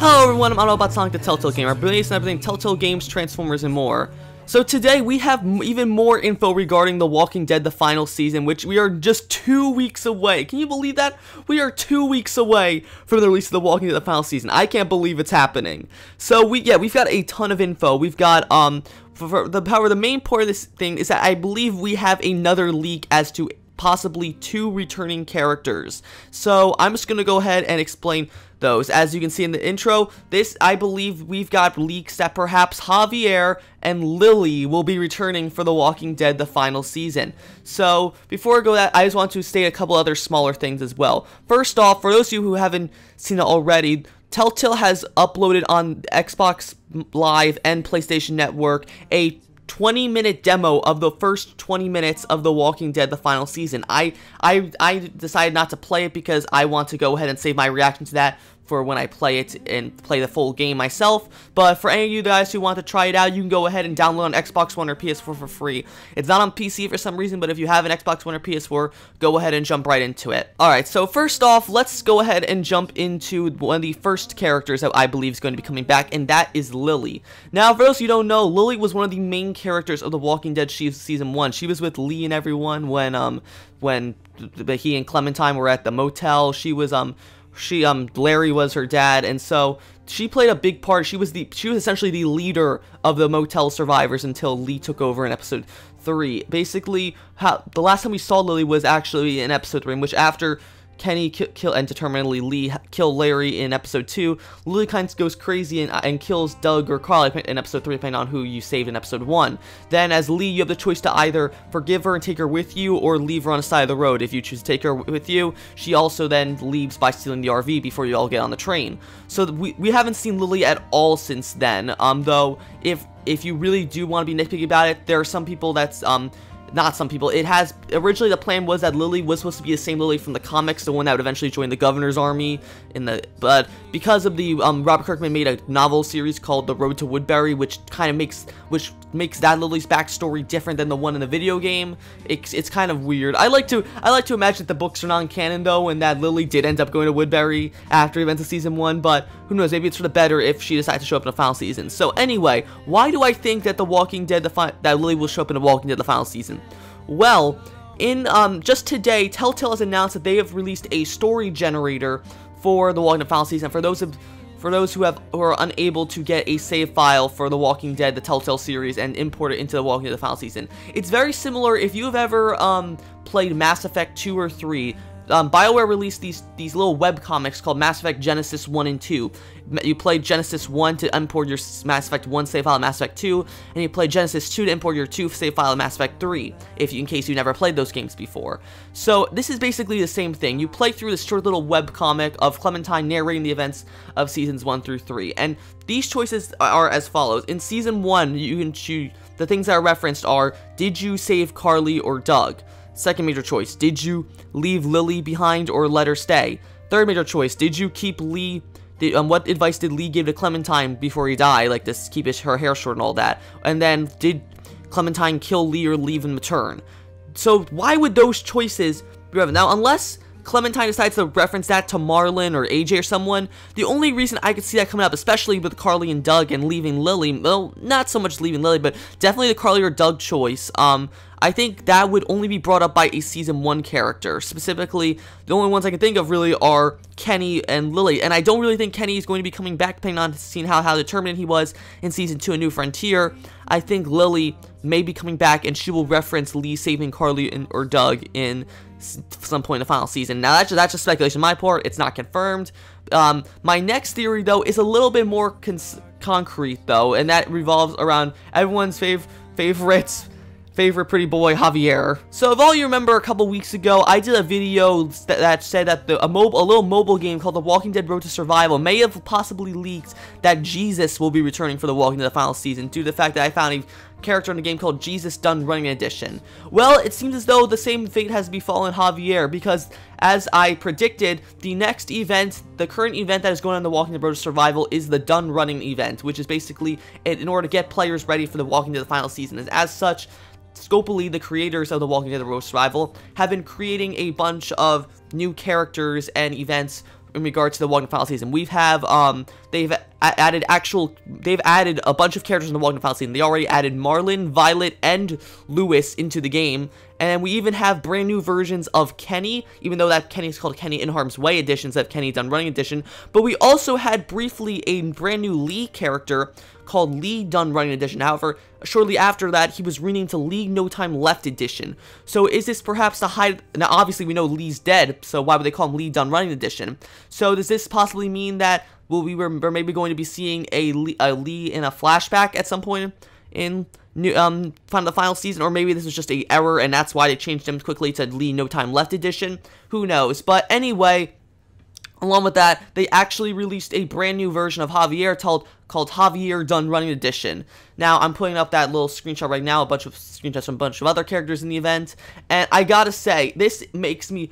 Hello everyone, I'm all about Sonic the Telltale Gamer, based on everything Telltale Games, Transformers, and more. So today we have even more info regarding The Walking Dead, the final season, which we are just 2 weeks away. Can you believe that? We are 2 weeks away from the release of The Walking Dead, the final season. I can't believe it's happening. So we've got a ton of info. We've got the main part of this thing is that I believe we have another leak as to possibly 2 returning characters. So I'm just gonna go ahead and explain those. As you can see in the intro, I believe we've got leaks that perhaps Javier and Lily will be returning for The Walking Dead, the final season. So before I go that, I just want to state a couple other smaller things as well. First off, for those of you who haven't seen it already, Telltale has uploaded on Xbox Live and PlayStation Network a 20-minute demo of the first 20 minutes of The Walking Dead, the final season. I decided not to play it because I want to go ahead and save my reaction to that for when I play it and play the full game myself. But for any of you guys who want to try it out, you can go ahead and download on Xbox One or PS4 for free. It's not on PC for some reason, but if you have an Xbox One or PS4, go ahead and jump right into it. Alright, so first off, let's go ahead and jump into one of the first characters that I believe is going to be coming back, and that is Lily. Now, for those of you who don't know, Lily was one of the main characters of The Walking Dead Season 1. She was with Lee and everyone when he and Clementine were at the motel. Larry was her dad, and so she played a big part. She was essentially the leader of the motel survivors until Lee took over in episode 3. Basically, the last time we saw Lily was actually in episode 3, in which after Kenny and determinedly Lee kill Larry in episode 2, Lily kind of goes crazy and kills Doug or Carl in episode 3, depending on who you saved in episode 1. Then as Lee, you have the choice to either forgive her and take her with you, or leave her on the side of the road. If you choose to take her with you, she also then leaves by stealing the RV before you all get on the train. So we haven't seen Lily at all since then, though if you really do want to be nitpicky about it, there are some people that's not some people. Originally the plan was that Lily was supposed to be the same Lily from the comics, the one that would eventually join the Governor's Army but because of the Robert Kirkman made a novel series called The Road to Woodbury, which makes that Lily's backstory different than the one in the video game. It's kind of weird. I like to imagine that the books are non-canon though, and that Lily did end up going to Woodbury after events of season 1, but who knows, maybe it's for the better if she decides to show up in the final season. So anyway, why do I think that The Walking Dead, that Lily will show up in The Walking Dead, the final season? Well, just today, Telltale has announced that they have released a story generator for The Walking Dead final season. For those who are unable to get a save file for The Walking Dead, the Telltale series, and import it into The Walking Dead, the final season. It's very similar if you have ever played Mass Effect 2 or 3. BioWare released these little web comics called Mass Effect Genesis 1 and 2. You play Genesis 1 to import your Mass Effect 1 save file of Mass Effect 2, and you play Genesis 2 to import your 2 save file of Mass Effect 3, in case you never played those games before. So this is basically the same thing. You play through this short little web comic of Clementine narrating the events of seasons 1 through 3, and these choices are as follows. In season 1, you can choose, the things that are referenced are, did you save Carly or Doug? Second major choice, did you leave Lily behind or let her stay? Third major choice, did you keep Lee, what advice did Lee give to Clementine before he died, like to keep her hair short and all that? And then, did Clementine kill Lee or leave and return? So why would those choices be relevant? Now, unless Clementine decides to reference that to Marlon or AJ or someone, the only reason I could see that coming up, especially with Carly and Doug and leaving Lily, well, not so much leaving Lily, but definitely the Carly or Doug choice, I think that would only be brought up by a season 1 character. Specifically, the only ones I can think of really are Kenny and Lily, and I don't really think Kenny is going to be coming back, depending on seeing how determined he was in season 2, A New Frontier. I think Lily may be coming back, and she will reference Lee saving Carly or Doug in some point in the final season. Now, that's just speculation on my part. It's not confirmed. My next theory, though, is a little bit more concrete, though, and that revolves around everyone's favorite pretty boy, Javier. So if all you remember, a couple weeks ago, I did a video that said that a little mobile game called The Walking Dead Road to Survival may have possibly leaked that Jesus will be returning for The Walking Dead, the final season, due to the fact that I found a character in a game called Jesus Done Running Edition. Well, it seems as though the same fate has befallen Javier, because as I predicted, the next event, the current event that is going on in The Walking Dead Road to Survival, is the Done Running event, which is basically in order to get players ready for The Walking Dead, the final season. As such, Scopely, the creators of The Walking Dead: The Road to Survival, have been creating a bunch of new characters and events in regard to the Walking Dead final season. They've added a bunch of characters in the Walking Dead final season. They already added Marlon, Violet, and Lewis into the game. And we even have brand new versions of Kenny, even though that Kenny is called Kenny in Harm's Way edition instead of Kenny Done Running edition. But we also had briefly a brand new Lee character called Lee Done Running edition. However, shortly after that, he was renamed to Lee No Time Left edition. So is this perhaps the hide? Now, obviously, we know Lee's dead, so why would they call him Lee Done Running edition? So does this possibly mean that we're maybe going to be seeing a Lee in a flashback at some point in the final season, or maybe this was just an error and that's why they changed him quickly to Lee No Time Left edition? Who knows? But anyway, along with that, they actually released a brand new version of Javier called Javier Done Running edition. Now, I'm putting up that little screenshot right now, a bunch of screenshots from a bunch of other characters in the event, and I gotta say, this makes me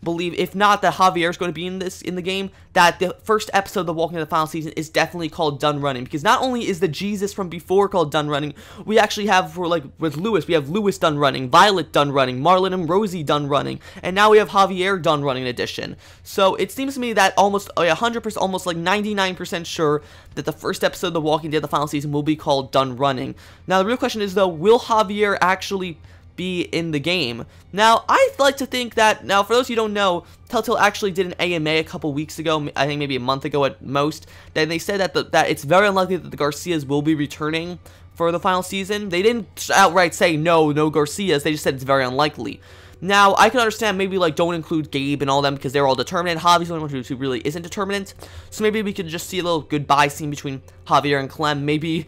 believe, if not that Javier is going to be in the game, that the first episode of The Walking Dead the final season is definitely called Done Running, because not only is the Jesus from before called Done Running, we actually have, with Lewis, we have Lewis Done Running, Violet Done Running, Marlon and Rosie Done Running, and now we have Javier Done Running edition. So it seems to me that almost 100%, almost like 99% sure that the first episode of The Walking Dead the final season will be called Done Running. Now the real question is though, will Javier actually be in the game? Now, I'd like to think that, now for those who don't know, Telltale actually did an AMA a couple weeks ago, I think maybe a month ago at most, that they said that it's very unlikely that the Garcias will be returning for the final season. They didn't outright say no Garcias, they just said it's very unlikely. Now, I can understand maybe, like, don't include Gabe and all them because they're all determinant. Javi's the only one who really isn't determinant. So maybe we could just see a little goodbye scene between Javier and Clem. Maybe,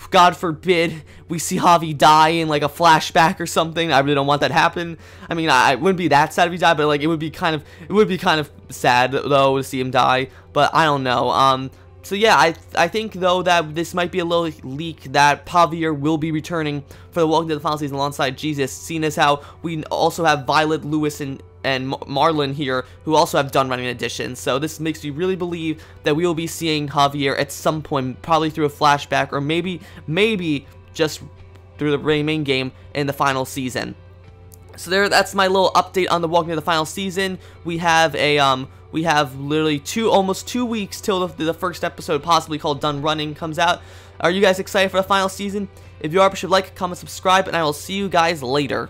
God forbid, we see Javi die in, like, a flashback or something. I really don't want that to happen. I mean, I wouldn't be that sad if he died, but, like, it would be kind of sad, though, to see him die. But I don't know. So yeah, I think though that this might be a little leak that Javier will be returning for the Walking Dead the final season alongside Jesus, seeing as how we also have Violet, Lewis, and Marlon here, who also have Done Running edition. So this makes me really believe that we will be seeing Javier at some point, probably through a flashback, or maybe just through the main game in the final season. So that's my little update on the Walking Dead the final season. We have literally almost 2 weeks till the first episode, possibly called Done Running, comes out. Are you guys excited for the final season? If you are, be sure to like, comment, subscribe, and I will see you guys later.